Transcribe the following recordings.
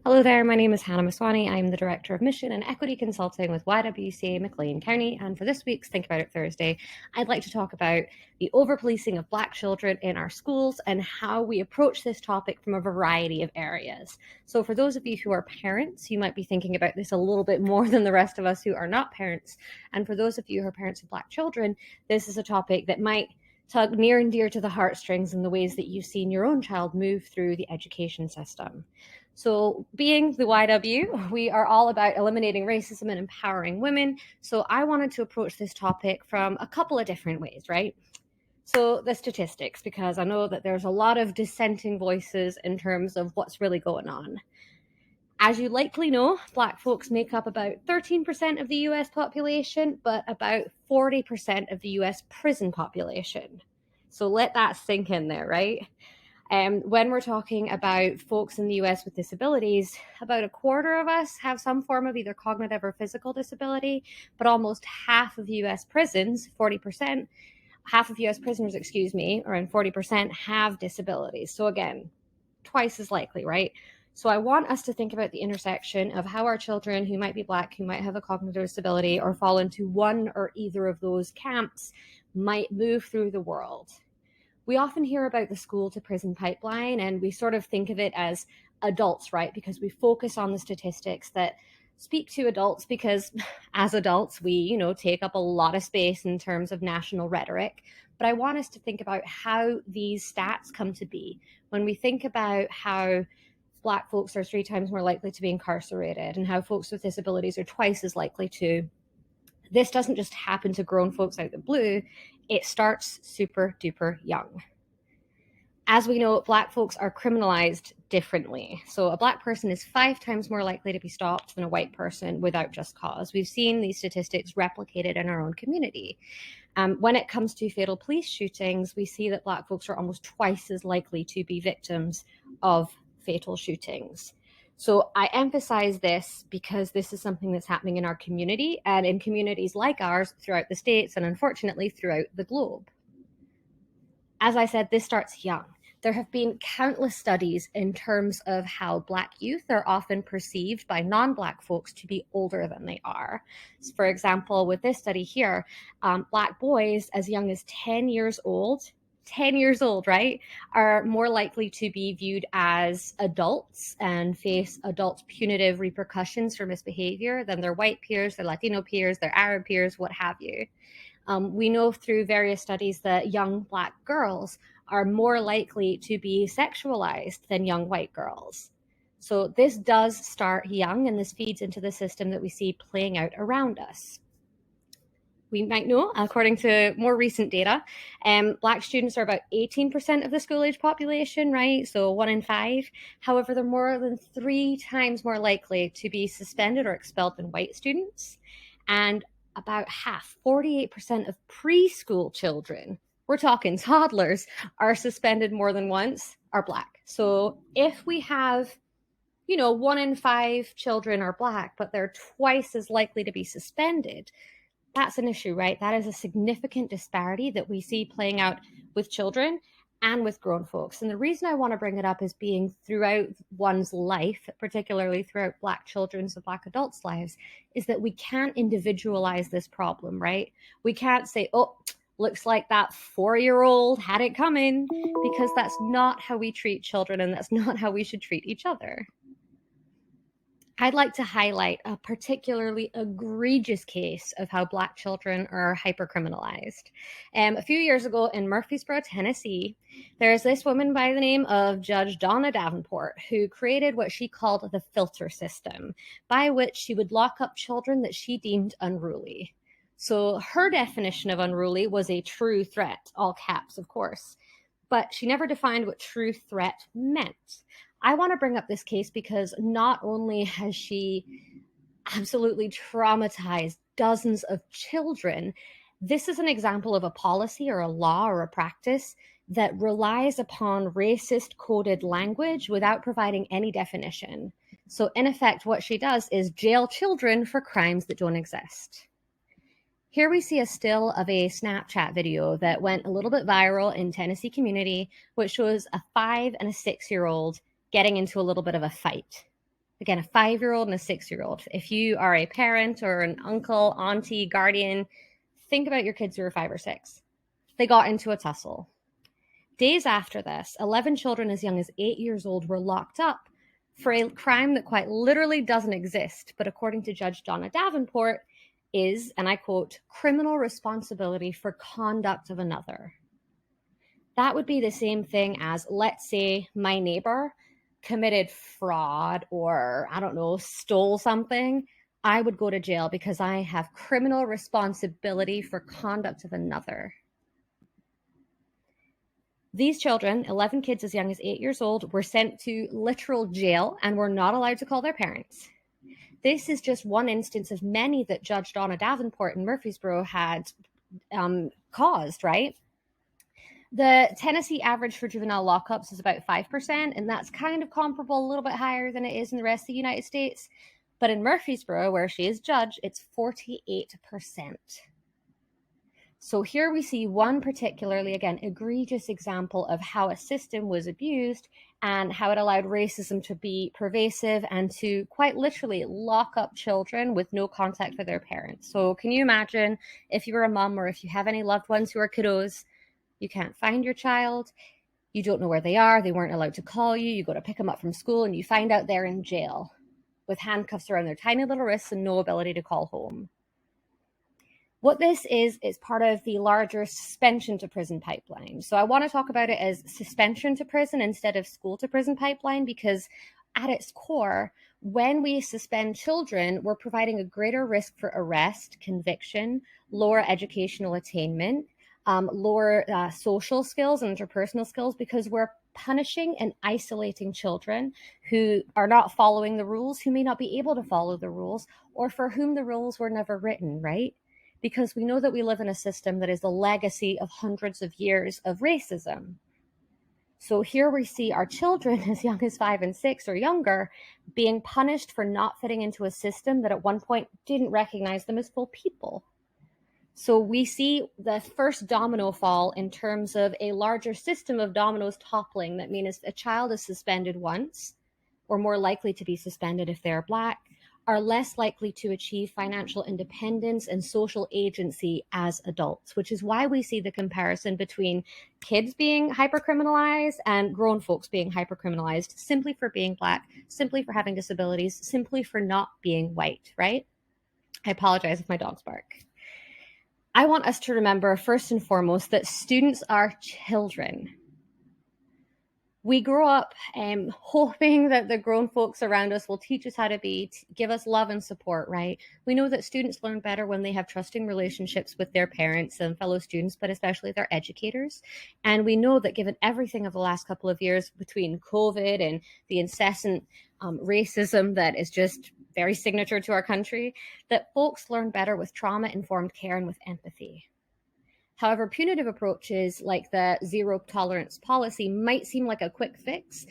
Hello there, my name is Hannah Maswani. I'm the Director of Mission and Equity Consulting with YWCA McLean County, and for this week's Think About It Thursday, I'd like to talk about the overpolicing of Black children in our schools and how we approach this topic from a variety of areas. So for those of you who are parents, you might be thinking about this a little bit more than the rest of us who are not parents, and for those of you who are parents of Black children, this is a topic that might tug near and dear to the heartstrings in the ways that you've seen your own child move through the education system. So being the YW, we are all about eliminating racism and empowering women. So I wanted to approach this topic from a couple of different ways, right? So the statistics, because I know that there's a lot of dissenting voices in terms of what's really going on. As you likely know, Black folks make up about 13% of the US population, but about 40% of the US prison population. So let that sink in there, right? When we're talking about folks in the US with disabilities, about a quarter of us have some form of either cognitive or physical disability, but almost half of US prisons, 40%, half of US prisoners, around 40% have disabilities. So again, twice as likely, right? So I want us to think about the intersection of how our children who might be Black, who might have a cognitive disability or fall into one or either of those camps might move through the world. We often hear about the school to prison pipeline, and we sort of think of it as adults, right? Because we focus on the statistics that speak to adults because as adults, we, take up a lot of space in terms of national rhetoric. But I want us to think about how these stats come to be. When we think about how Black folks are 3 times more likely to be incarcerated and how folks with disabilities are twice as likely to, this doesn't just happen to grown folks out of the blue. It starts super duper young. As we know, Black folks are criminalized differently. So a Black person is 5 times more likely to be stopped than a white person without just cause. We've seen these statistics replicated in our own community. When it comes to fatal police shootings, we see that Black folks are almost twice as likely to be victims of fatal shootings. So I emphasize this because this is something that's happening in our community and in communities like ours throughout the States and unfortunately throughout the globe. As I said, this starts young. There have been countless studies in terms of how Black youth are often perceived by non-Black folks to be older than they are. So for example, with this study here, Black boys as young as 10 years old, right, are more likely to be viewed as adults and face adult punitive repercussions for misbehavior than their white peers, their Latino peers, their Arab peers, what have you. We know through various studies that young Black girls are more likely to be sexualized than young white girls. So this does start young, and this feeds into the system that we see playing out around us. We might know, according to more recent data, Black students are about 18% of the school-age population, right? So 1 in 5. However, they're more than 3 times more likely to be suspended or expelled than white students. And about half, 48% of preschool children, we're talking toddlers, are suspended more than once, are Black. So if we have 1 in 5 children are Black, but they're twice as likely to be suspended, that's an issue, right? That is a significant disparity that we see playing out with children and with grown folks. And the reason I want to bring it up is being throughout one's life, particularly throughout Black children's and Black adults' lives, is that we can't individualize this problem, right? We can't say, oh, looks like that 4-year-old had it coming, because that's not how we treat children and that's not how we should treat each other. I'd like to highlight a particularly egregious case of how Black children are hypercriminalized. A few years ago in Murfreesboro, Tennessee, there's this woman by the name of Judge Donna Davenport who created what she called the filter system, by which she would lock up children that she deemed unruly. So her definition of unruly was a true threat, all caps, of course, but she never defined what true threat meant. I want to bring up this case because not only has she absolutely traumatized dozens of children, this is an example of a policy or a law or a practice that relies upon racist coded language without providing any definition. So in effect, what she does is jail children for crimes that don't exist. Here we see a still of a Snapchat video that went a little bit viral in Tennessee community, which shows a 5 and a 6-year-old getting into a little bit of a fight. Again, a 5-year-old and a 6-year-old. If you are a parent or an uncle, auntie, guardian, think about your kids who are 5 or 6. They got into a tussle. Days after this, 11 children as young as 8 years old were locked up for a crime that quite literally doesn't exist, but according to Judge Donna Davenport, is, and I quote, criminal responsibility for conduct of another. That would be the same thing as, let's say, my neighbor committed fraud or, I don't know, stole something. I would go to jail because I have criminal responsibility for conduct of another. These children, 11 kids as young as 8 years old, were sent to literal jail and were not allowed to call their parents. This is just one instance of many that Judge Donna Davenport in Murfreesboro had caused, right? The Tennessee average for juvenile lockups is about 5%, and that's kind of comparable, a little bit higher than it is in the rest of the United States. But in Murfreesboro, where she is judge, it's 48%. So here we see one particularly, again, egregious example of how a system was abused and how it allowed racism to be pervasive and to quite literally lock up children with no contact with their parents. So can you imagine if you were a mom or if you have any loved ones who are kiddos, you can't find your child, you don't know where they are, they weren't allowed to call you, you go to pick them up from school and you find out they're in jail with handcuffs around their tiny little wrists and no ability to call home. What this is part of the larger suspension to prison pipeline. So I want to talk about it as suspension to prison instead of school to prison pipeline, because at its core, when we suspend children, we're providing a greater risk for arrest, conviction, lower educational attainment, lower social skills and interpersonal skills, because we're punishing and isolating children who are not following the rules, who may not be able to follow the rules, or for whom the rules were never written, right? Because we know that we live in a system that is the legacy of hundreds of years of racism. So here we see our children as young as 5 and 6 or younger being punished for not fitting into a system that at one point didn't recognize them as full people. So we see the first domino fall in terms of a larger system of dominoes toppling. That means a child is suspended once, or more likely to be suspended if they're Black, are less likely to achieve financial independence and social agency as adults, which is why we see the comparison between kids being hypercriminalized and grown folks being hypercriminalized simply for being Black, simply for having disabilities, simply for not being white, right? I apologize if my dogs bark. I want us to remember first and foremost that students are children. We grow up hoping that the grown folks around us will teach us how to be, give us love and support, right? We know that students learn better when they have trusting relationships with their parents and fellow students, but especially their educators. And we know that given everything of the last couple of years between COVID and the incessant racism that is just very signature to our country, that folks learn better with trauma-informed care and with empathy. However, punitive approaches like the zero tolerance policy might seem like a quick fix,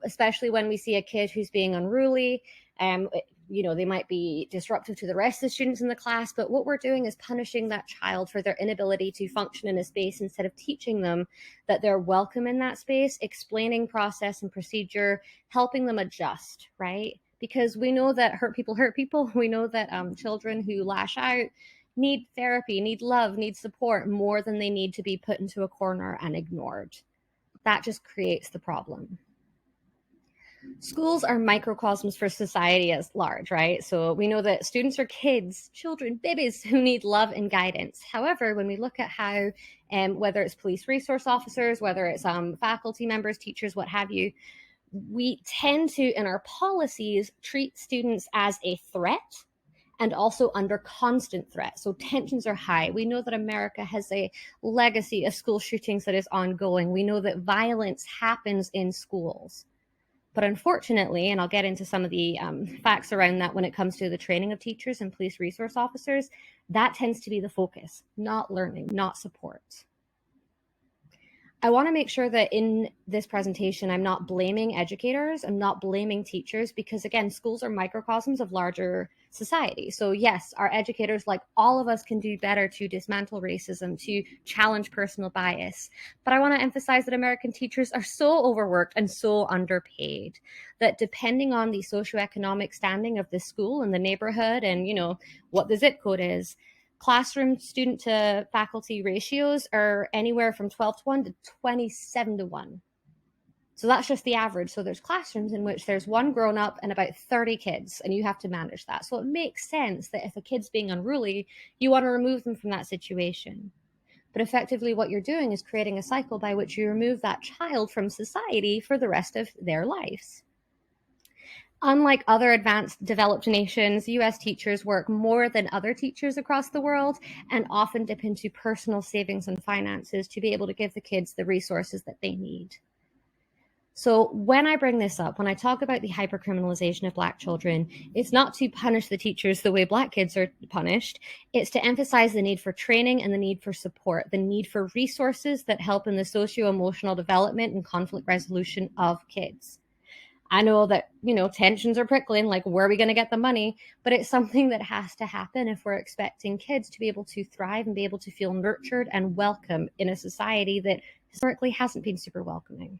especially when we see a kid who's being unruly. They might be disruptive to the rest of the students in the class, but what we're doing is punishing that child for their inability to function in a space instead of teaching them that they're welcome in that space, explaining process and procedure, helping them adjust, right? Because we know that hurt people hurt people. We know that children who lash out need therapy, need love, need support more than they need to be put into a corner and ignored. That just creates the problem. Schools are microcosms for society as large, right? So we know that students are kids, children, babies who need love and guidance. However, when we look at how, whether it's police resource officers, whether it's faculty members, teachers, what have you, we tend to, in our policies, treat students as a threat and also under constant threat. So tensions are high. We know that America has a legacy of school shootings that is ongoing. We know that violence happens in schools. But unfortunately, and I'll get into some of the facts around that when it comes to the training of teachers and police resource officers, that tends to be the focus, not learning, not support. I want to make sure that in this presentation, I'm not blaming educators, I'm not blaming teachers, because again, schools are microcosms of larger society. So yes, our educators, like all of us, can do better to dismantle racism, to challenge personal bias. But I want to emphasize that American teachers are so overworked and so underpaid that depending on the socioeconomic standing of the school and the neighborhood and, what the zip code is, classroom student to faculty ratios are anywhere from 12:1 to 27:1. So that's just the average. So there's classrooms in which there's one grown up and about 30 kids, and you have to manage that. So it makes sense that if a kid's being unruly, you want to remove them from that situation. But effectively, what you're doing is creating a cycle by which you remove that child from society for the rest of their lives. Unlike other advanced developed nations, US teachers work more than other teachers across the world and often dip into personal savings and finances to be able to give the kids the resources that they need. So when I bring this up, when I talk about the hypercriminalization of Black children, it's not to punish the teachers the way Black kids are punished. It's to emphasize the need for training and the need for support, the need for resources that help in the socio-emotional development and conflict resolution of kids. I know that, tensions are prickling, like, where are we going to get the money? But it's something that has to happen if we're expecting kids to be able to thrive and be able to feel nurtured and welcome in a society that historically hasn't been super welcoming.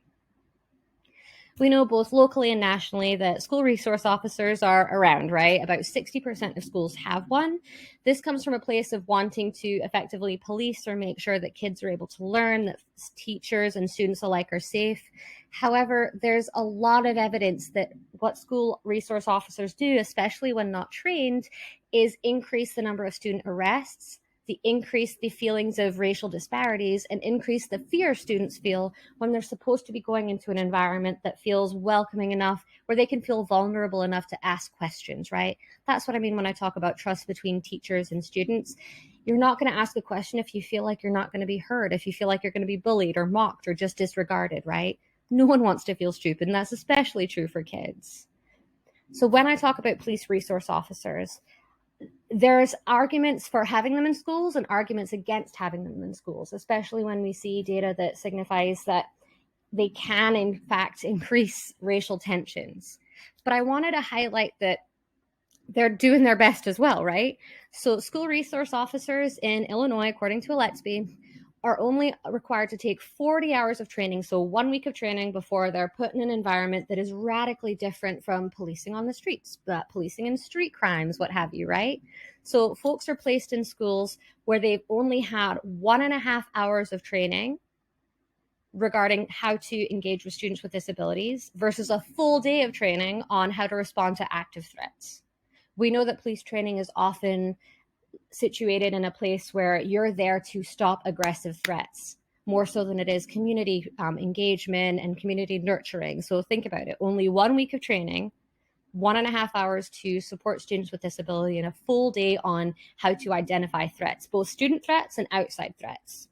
We know both locally and nationally that school resource officers are around, right? About 60% of schools have one. This comes from a place of wanting to effectively police or make sure that kids are able to learn, that teachers and students alike are safe. However, there's a lot of evidence that what school resource officers do, especially when not trained, is increase the number of student arrests, increase the feelings of racial disparities, and increase the fear students feel when they're supposed to be going into an environment that feels welcoming enough, where they can feel vulnerable enough to ask questions, right? That's what I mean when I talk about trust between teachers and students. You're not going to ask a question if you feel like you're not going to be heard, if you feel like you're going to be bullied or mocked or just disregarded, right? No one wants to feel stupid, and that's especially true for kids. So when I talk about police resource officers, there's arguments for having them in schools and arguments against having them in schools, especially when we see data that signifies that they can, in fact, increase racial tensions. But I wanted to highlight that they're doing their best as well, right? So school resource officers in Illinois, according to Alexby, are only required to take 40 hours of training, so 1 week of training before they're put in an environment that is radically different from policing on the streets, policing in street crimes, what have you, right? So folks are placed in schools where they've only had 1.5 hours of training regarding how to engage with students with disabilities versus a full day of training on how to respond to active threats. We know that police training is often situated in a place where you're there to stop aggressive threats, more so than it is community engagement and community nurturing. So think about it. Only 1 week of training, 1.5 hours to support students with disability, and a full day on how to identify threats, both student threats and outside threats.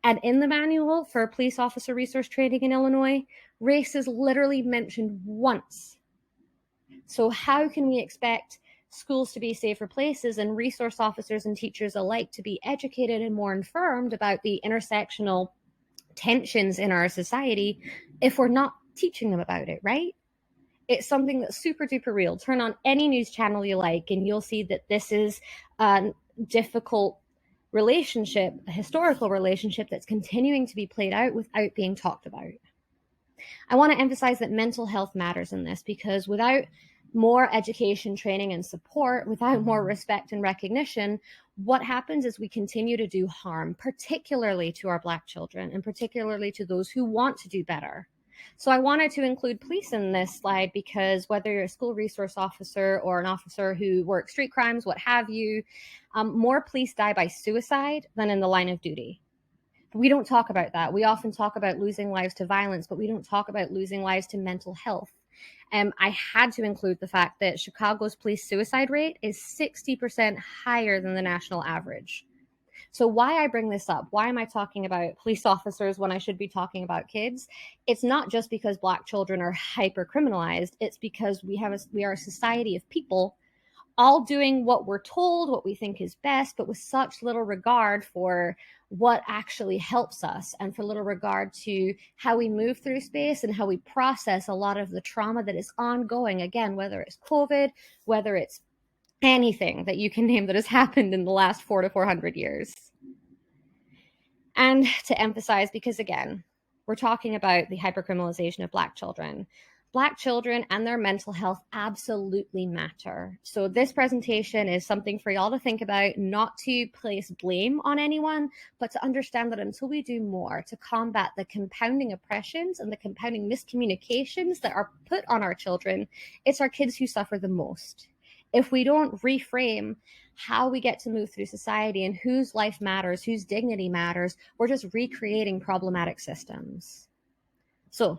And in the manual for police officer resource training in Illinois, race is literally mentioned once. So how can we expect schools to be safer places and resource officers and teachers alike to be educated and more informed about the intersectional tensions in our society if we're not teaching them about it, right? It's something that's super duper real. Turn on any news channel you like and you'll see that this is a difficult relationship, a historical relationship that's continuing to be played out without being talked about. I want to emphasize that mental health matters in this, because without more education, training, and support, without more respect and recognition, what happens is we continue to do harm, particularly to our Black children and particularly to those who want to do better. So I wanted to include police in this slide because whether you're a school resource officer or an officer who works street crimes, what have you, more police die by suicide than in the line of duty. We don't talk about that. We often talk about losing lives to violence, but we don't talk about losing lives to mental health. I had to include the fact that Chicago's police suicide rate is 60% higher than the national average. So why I bring this up, why am I talking about police officers when I should be talking about kids? It's not just because Black children are hyper criminalized. It's because we are a society of people all doing what we're told, what we think is best, but with such little regard for what actually helps us, and for little regard to how we move through space and how we process a lot of the trauma that is ongoing, again, whether it's COVID, whether it's anything that you can name that has happened in the last 400 to 400 years. And to emphasize, because again, we're talking about the hypercriminalization of Black children. Black children and their mental health absolutely matter. So this presentation is something for y'all to think about, not to place blame on anyone, but to understand that until we do more to combat the compounding oppressions and the compounding miscommunications that are put on our children, it's our kids who suffer the most. If we don't reframe how we get to move through society and whose life matters, whose dignity matters, we're just recreating problematic systems. So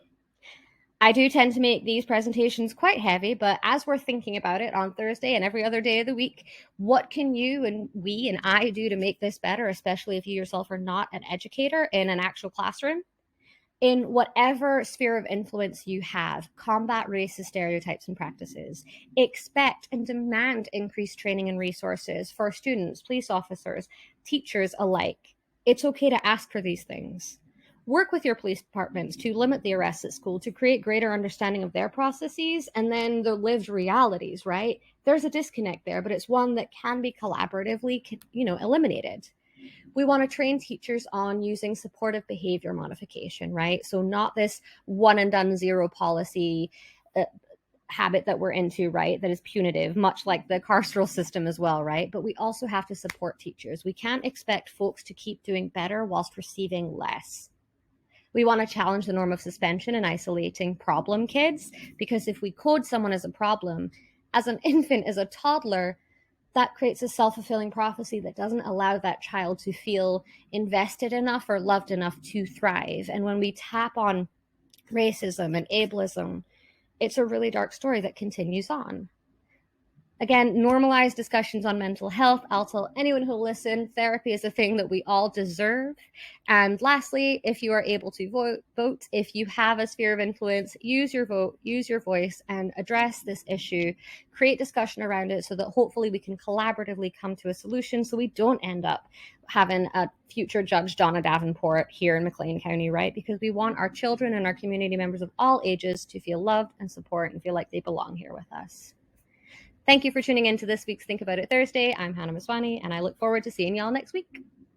I do tend to make these presentations quite heavy, but as we're thinking about it on Thursday and every other day of the week, what can you and we and I do to make this better, especially if you yourself are not an educator in an actual classroom? In whatever sphere of influence you have, combat racist stereotypes and practices. Expect and demand increased training and resources for students, police officers, teachers alike. It's okay to ask for these things. Work with your police departments to limit the arrests at school, to create greater understanding of their processes and then the lived realities, right? There's a disconnect there, but it's one that can be collaboratively, eliminated. We want to train teachers on using supportive behavior modification, right? So not this one and done zero policy habit that we're into, right? That is punitive, much like the carceral system as well, right? But we also have to support teachers. We can't expect folks to keep doing better whilst receiving less. We want to challenge the norm of suspension and isolating problem kids, because if we code someone as a problem, as an infant, as a toddler, that creates a self-fulfilling prophecy that doesn't allow that child to feel invested enough or loved enough to thrive. And when we tap on racism and ableism, it's a really dark story that continues on. Again, normalize discussions on mental health. I'll tell anyone who'll listen, therapy is a thing that we all deserve. And lastly, if you are able to vote, if you have a sphere of influence, use your vote, use your voice, and address this issue. Create discussion around it so that hopefully we can collaboratively come to a solution so we don't end up having a future Judge Donna Davenport here in McLean County, right? Because we want our children and our community members of all ages to feel loved and support and feel like they belong here with us. Thank you for tuning in to this week's Think About It Thursday. I'm Hannah Maswani, and I look forward to seeing y'all next week.